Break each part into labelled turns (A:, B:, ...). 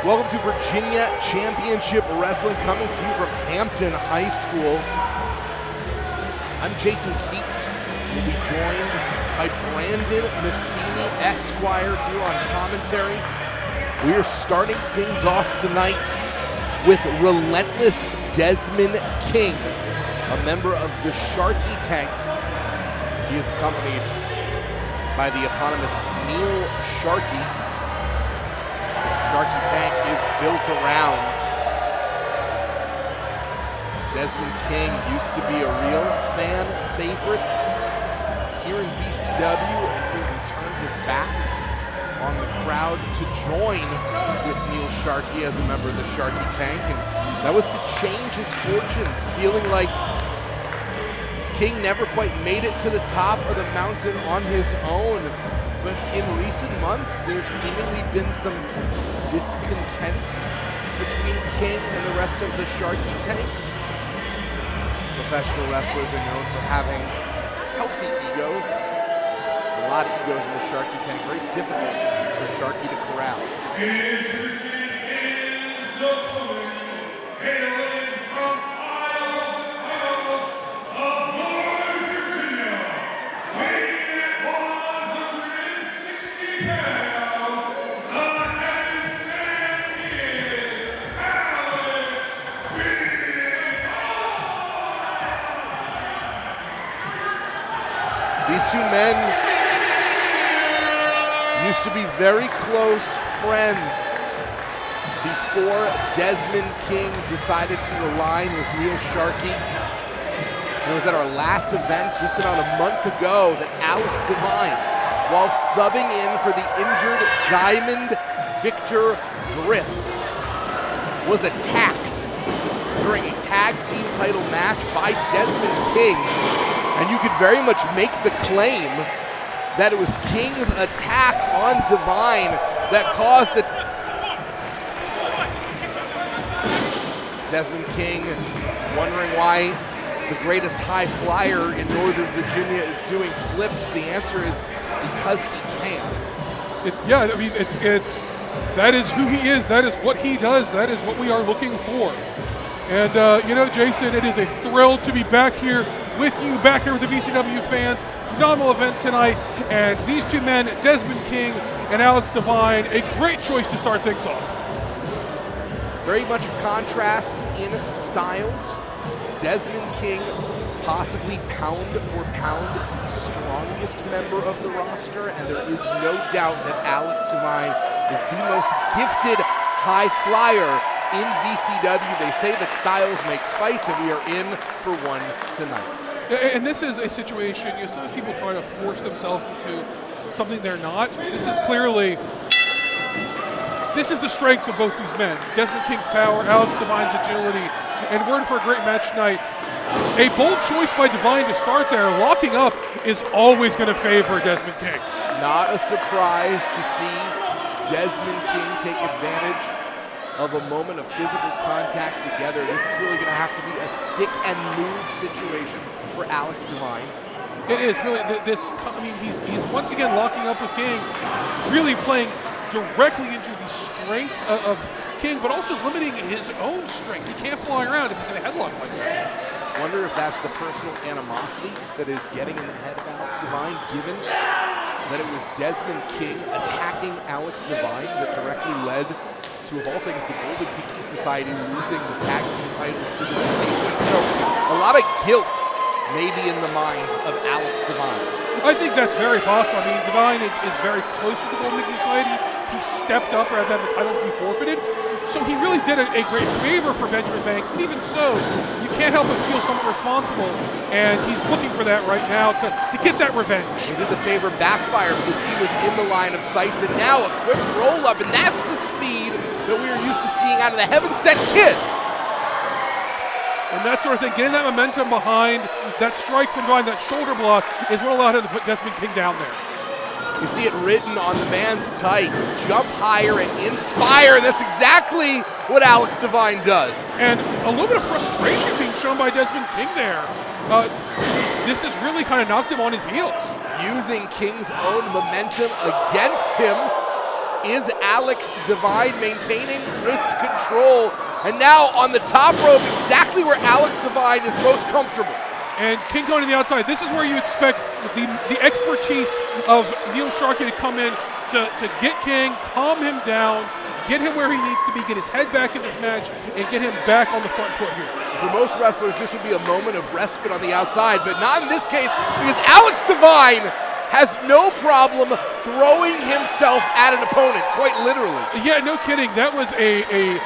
A: Welcome to Virginia Championship Wrestling, coming to you from Hampton High School. I'm Jason Heat. We'll be joined by Brandon Metheny, Esquire, here on commentary. We are starting things off tonight with relentless Dezmon King, a member of the Sharkey tank. He is accompanied by the eponymous Neil Sharkey. Sharkey tank is built around Dezmon King. Used to be a real fan favorite here in VCW until he turned his back on the crowd to join with Neil Sharkey as a member of the Sharkey tank, and that was to change his fortunes, feeling like King never quite made it to the top of the mountain on his own. But in recent months, there's seemingly been some discontent between King and the rest of the Sharkey tank. Professional wrestlers are known for having healthy egos. A lot of egos in the Sharkey tank. Very difficult for Sharkey to corral.
B: Introducing his opponent, hailing from Iowa of Northern Virginia, weighing at 160 pounds, the heavy champion, Alex Dezmon.
A: These two men used to be very close friends before Dezmon King decided to align with Neil Sharkey. It was at our last event just about a month ago that Alex Devine, while subbing in for the injured Diamond Victor Griff, was attacked during a tag team title match by Dezmon King. And you could very much make the claim that it was King's attack on Devine that caused it. Dezmon King wondering why the greatest high flyer in Northern Virginia is doing flips. The answer is because he can.
C: That is who he is. That is what he does. That is what we are looking for. And Jason, it is a thrill to be back here with you, back here with the VCW fans. Phenomenal event tonight, and these two men, Dezmon King and Alex Devine, a great choice to start things off.
A: Very much a contrast in styles. Dezmon King, possibly pound for pound the strongest member of the roster, and there is no doubt that Alex Devine is the most gifted high flyer in VCW. They say that styles makes fights, and we are in for one tonight.
C: And this is a situation, sometimes people try to force themselves into something they're not. This is the strength of both these men. Dezmon King's power, Alex Devine's agility, and we're in for a great match tonight. A bold choice by Devine to start there. Locking up is always going to favor Dezmon King.
A: Not a surprise to see Dezmon King take advantage of a moment of physical contact together. This is really going to have to be a stick and move situation for Alex Devine.
C: It is really he's once again locking up with King, really playing directly into the strength of King, but also limiting his own strength. He can't fly around if he's in a headlock like that.
A: Wonder if that's the personal animosity that is getting in the head of Alex Devine, given that it was Dezmon King attacking Alex Devine that directly led to, of all things, the Golden Tiki Society losing the tag team titles to the Delinquents. So a lot of guilt maybe in the minds of Alex Devine.
C: I think that's very possible. I mean, Devine is very close with the Golden Tiki Society. He stepped up rather than have the titles be forfeited. So he really did a great favor for Benjamin Banks, but even so, you can't help but feel somewhat responsible, and he's looking for that right now to get that revenge.
A: He did the favor backfire because he was in the line of sights, and now a quick roll-up, and that's the speed that we are used to seeing out of the Heaven-Sent Kid.
C: And that sort of thing, getting that momentum behind, that strike from behind that shoulder block is what allowed him to put Dezmon King down there.
A: You see it written on the man's tights, jump higher and inspire. That's exactly what Alex Divine does.
C: And a little bit of frustration being shown by Dezmon King there. This has really kind of knocked him on his heels.
A: Using King's own momentum against him is Alex Divine, maintaining wrist control. And now on the top rope, exactly where Alex Divine is most comfortable.
C: And King going to the outside. This is where you expect the expertise of Neil Sharkey to come in to get King, calm him down, get him where he needs to be, get his head back in this match, and get him back on the front foot here.
A: For most wrestlers, this would be a moment of respite on the outside, but not in this case, because Alex Divine has no problem throwing himself at an opponent, quite literally.
C: Yeah, no kidding. That was a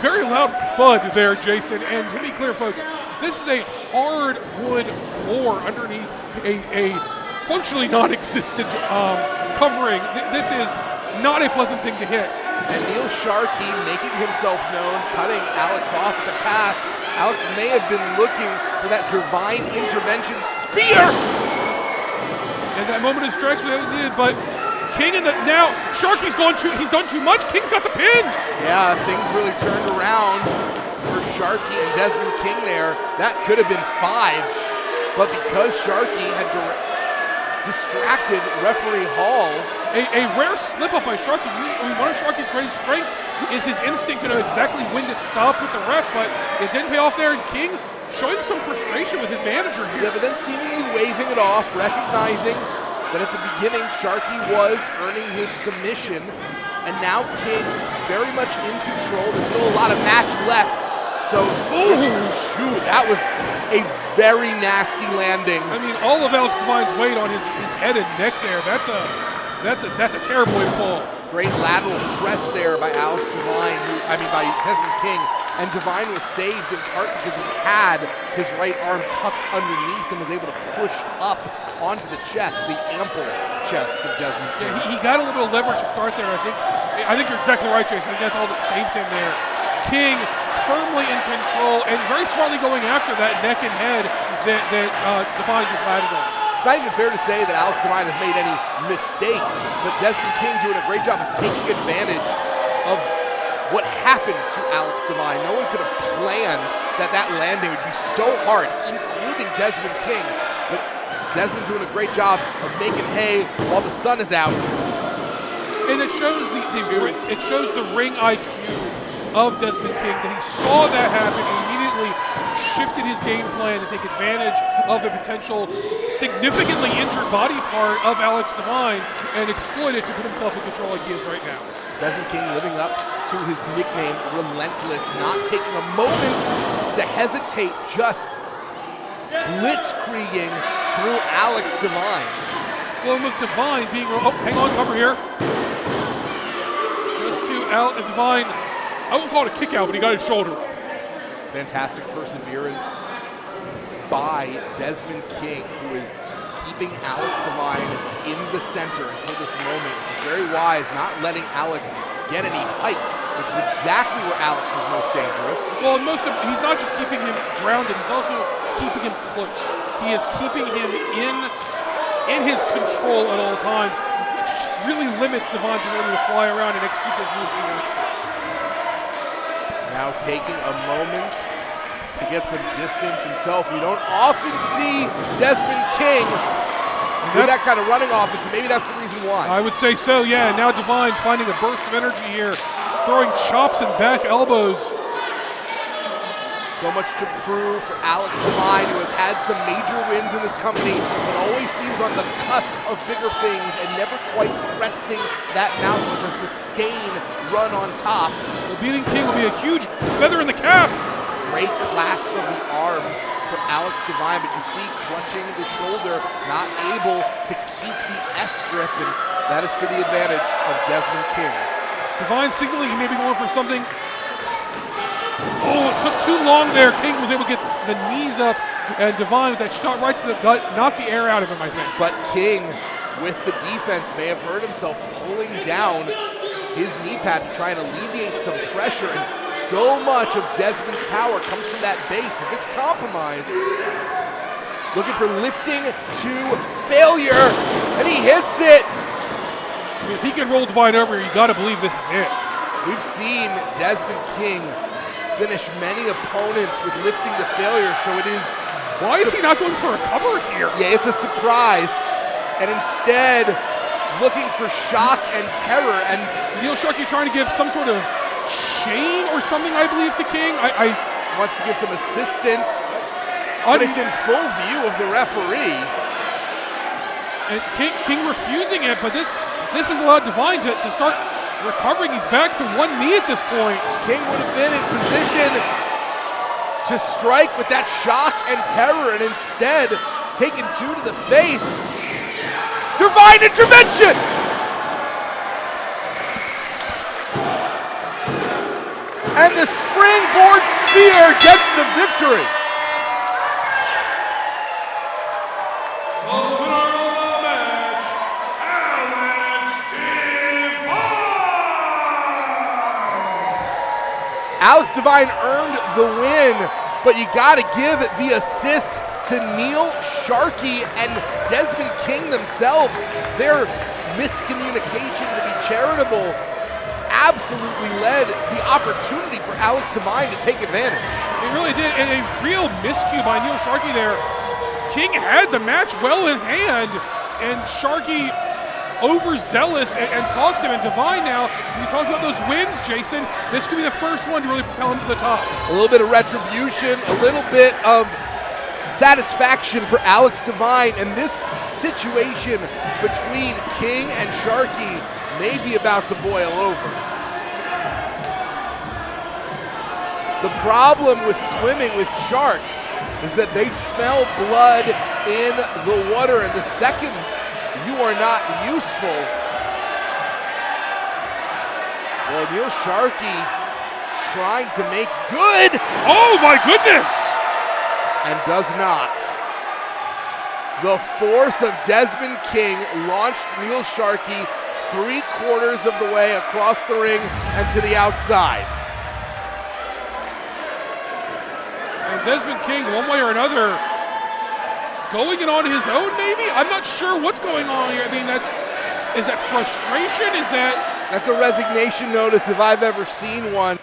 C: very loud thud there, Jason. And to be clear, folks, this is a hardwood floor underneath a functionally non-existent covering. This is not a pleasant thing to hit.
A: And Neil Sharkey making himself known, cutting Alex off at the pass. Alex may have been looking for that divine intervention spear.
C: And that moment of strikes was needed, but King now Sharkey's he's done too much. King's got the pin.
A: Yeah, things really turned around for Sharkey and Dezmon King there. That could have been 5, but because Sharkey had distracted referee Hall.
C: A rare slip-up by Sharkey. Usually one of Sharkey's greatest strengths is his instinct to know exactly when to stop with the ref, but it didn't pay off there, and King showing some frustration with his manager here.
A: Yeah, but then seemingly waving it off, recognizing that at the beginning Sharkey was earning his commission, and now King very much in control. There's still a lot of match left. So, shoot, that was a very nasty landing.
C: I mean, all of Alex Divine's weight on his head and neck there. That's a terrible way to fall.
A: Great lateral press there by Alex Divine, by Dezmon King. And Divine was saved in part because he had his right arm tucked underneath and was able to push up onto the chest, the ample chest of Dezmon King.
C: Yeah, he got a little leverage to start there. I think you're exactly right, Jason. I think that's all that saved him there. King firmly in control and very smartly going after that neck and head that Divine just landed on.
A: It's not even fair to say that Alex Divine has made any mistakes, but Dezmon King doing a great job of taking advantage of what happened to Alex Divine. No one could have planned that landing would be so hard, including Dezmon King. But Dezmon doing a great job of making hay while the sun is out.
C: And it shows the ring IQ of Dezmon King, that he saw that happen and immediately shifted his game plan to take advantage of a potential significantly injured body part of Alex Divine and exploit it to put himself in control like he is right now.
A: Dezmon King living up to his nickname, Relentless, not taking a moment to hesitate, just blitzkrieging through Alex Divine.
C: Well, with Divine being, hang on, cover here. Just to Divine, I won't call it a kick out, but he got his shoulder up.
A: Fantastic perseverance by Dezmon King, who is keeping Alex Divine in the center until this moment, which is very wise, not letting Alex get any height, which is exactly where Alex is most dangerous.
C: Well, he's not just keeping him grounded, he's also keeping him close. He is keeping him in his control at all times, which really limits Divine's ability to fly around and execute his moves he wants to.
A: Now taking a moment to get some distance himself. We don't often see Dezmon King with that kind of running offense, and maybe that's the reason why.
C: I would say so, yeah. And now Divine finding a burst of energy here, throwing chops and back elbows.
A: So much to prove for Alex Divine, who has had some major wins in his company, but always seems on the cusp of bigger things and never quite cresting that mountain with a sustained run on top.
C: Well, beating King will be a huge feather in the cap.
A: Great clasp of the arms for Alex Divine, but you see clutching the shoulder, not able to keep the S grip, and that is to the advantage of Dezmon King.
C: Divine signaling he may be going for something Oh, it took too long there. King was able to get the knees up, and Divine with that shot right to the gut knocked the air out of him, I think.
A: But King, with the defense, may have hurt himself pulling down his knee pad to try and alleviate some pressure, and so much of Dezmon's power comes from that base. If it's compromised, looking for lifting to failure, and he hits it.
C: I mean, if he can roll Divine over, you got to believe this is it.
A: We've seen Dezmon King finish many opponents with lifting to failure, so it is...
C: Why is he not going for a cover here?
A: Yeah, it's a surprise, and instead looking for shock and terror, and
C: Neil Sharkey trying to give some sort of chain or something, I believe, to King.
A: wants to give some assistance, but it's in full view of the referee.
C: And King refusing it, but this has allowed Divine to start recovering. He's back to one knee at this point.
A: King would have been in position to strike with that shock and terror, and instead taking two to the face. Divine intervention! And the springboard spear gets the victory.
B: The winner of the match,
A: Alex Divine earned the win, but you gotta give the assist to Neil Sharkey and Dezmon King themselves. Their miscommunication, to be charitable, absolutely led the opportunity for Alex Divine to take advantage.
C: It really did, and a real miscue by Neil Sharkey there. King had the match well in hand, and Sharkey overzealous and cost him. And Divine now, you talked about those wins, Jason. This could be the first one to really propel him to the top.
A: A little bit of retribution, a little bit of satisfaction for Alex Divine, and this situation between King and Sharkey may be about to boil over. The problem with swimming with sharks is that they smell blood in the water, and the second you are not useful, well, Neil Sharkey trying to make good.
C: Oh my goodness!
A: And does not. The force of Dezmon King launched Neil Sharkey 3/4 of the way across the ring and to the outside.
C: And Dezmon King, one way or another, going it on his own maybe? I'm not sure what's going on here. I mean, is that frustration? Is that...
A: That's a resignation notice if I've ever seen one.